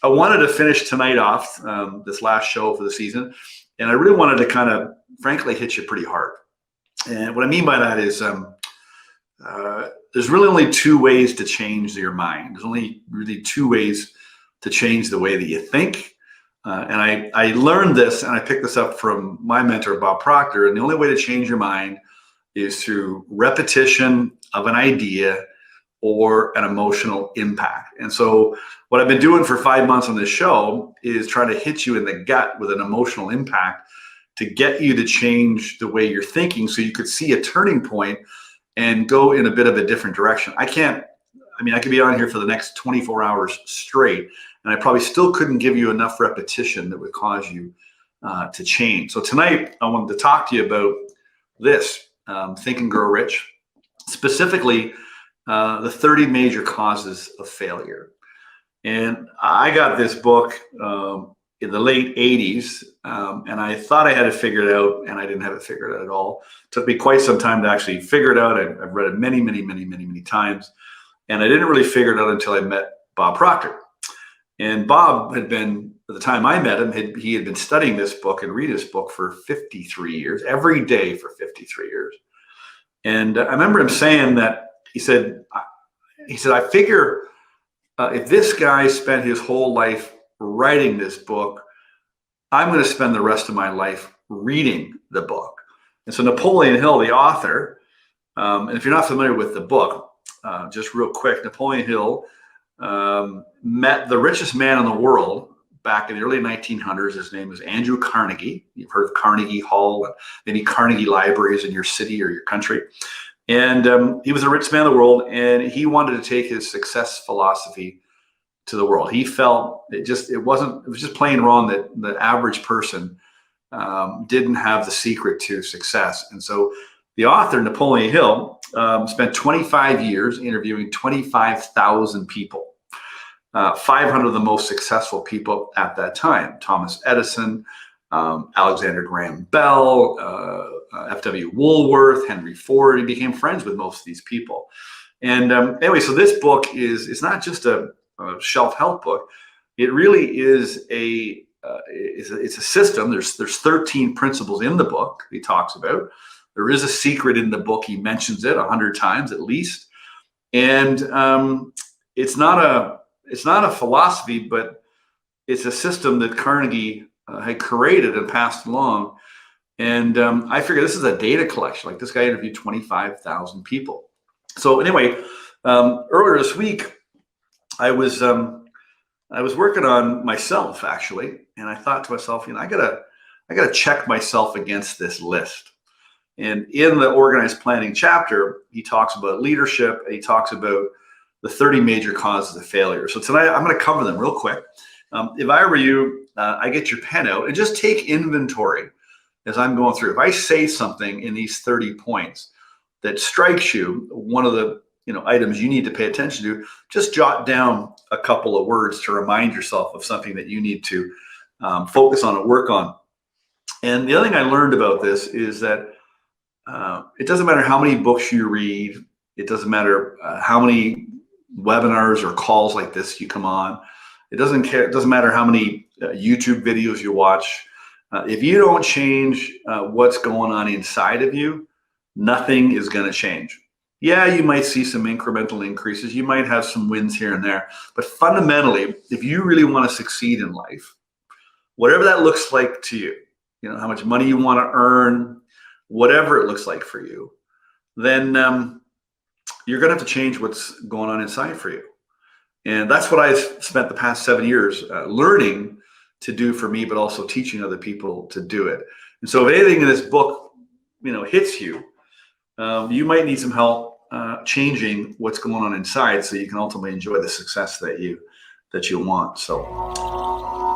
I wanted to finish tonight off, this last show for the season, and I really wanted to kind of, frankly, hit you pretty hard. And what I mean by that is there's really only two ways to change your mind. There's only really two ways to change the way that you think. And I learned this, and I picked this up from my mentor, Bob Proctor. And the only way to change your mind is through repetition of an idea or an emotional impact. And so what I've been doing for 5 months on this show is trying to hit you in the gut with an emotional impact to get you to change the way you're thinking so you could see a turning point and go in a bit of a different direction. I could be on here for the next 24 hours straight, and I probably still couldn't give you enough repetition that would cause you to change. So tonight, I wanted to talk to you about this, Think and Grow Rich, specifically the 30 major causes of failure. And I got this book in the late 80s, and I thought I had it figured out, and I didn't have it figured out at all. It took me quite some time to actually figure it out. I've read it many, many, many, many, many times, and I didn't really figure it out until I met Bob Proctor. And Bob had been, at the time I met him, he had been studying this book and read this book for 53 years, every day for 53 years. And I remember him saying that, he said, I figure if this guy spent his whole life writing this book, I'm going to spend the rest of my life reading the book. And so Napoleon Hill, the author, and if you're not familiar with the book, just real quick, Napoleon Hill met the richest man in the world back in the early 1900s. His name was Andrew Carnegie. You've heard of Carnegie Hall and maybe Carnegie libraries in your city or your country. And he was the richest man in the world, and he wanted to take his success philosophy to the world. He felt it was just plain wrong that the average person didn't have the secret to success. And so the author, Napoleon Hill, spent 25 years interviewing 25,000 people, 500 of the most successful people at that time: Thomas Edison, Alexander Graham Bell, F.W. Woolworth, Henry Ford. He became friends with most of these people. And anyway, so this book it's not just a self-help book. It really is it's a system. There's 13 principles in the book he talks about. There is a secret in the book. He mentions it 100 times at least. And it's not a philosophy, but it's a system that Carnegie had created and passed along. And I figure this is a data collection. Like, this guy interviewed 25,000 people. So anyway, earlier this week, I was working on myself, actually, and I thought to myself, I gotta check myself against this list. And in the organized planning chapter, he talks about leadership, and he talks about the 30 major causes of failure. So tonight, I'm going to cover them real quick. If I were you, I get your pen out and just take inventory as I'm going through. If I say something in these 30 points that strikes you, one of the items you need to pay attention to, just jot down a couple of words to remind yourself of something that you need to focus on and work on. And the other thing I learned about this is that it doesn't matter how many books you read. It doesn't matter how many webinars or calls like this you come on. It doesn't matter how many YouTube videos you watch. If you don't change what's going on inside of you, nothing is going to change. Yeah, you might see some incremental increases. You might have some wins here and there. But fundamentally, if you really want to succeed in life, whatever that looks like to you, how much money you want to earn, whatever it looks like for you, then you're going to have to change what's going on inside for you. And that's what I've spent the past 7 years learning to do for me, but also teaching other people to do it. And so if anything in this book, hits you, you might need some help changing what's going on inside so you can ultimately enjoy the success that you want. So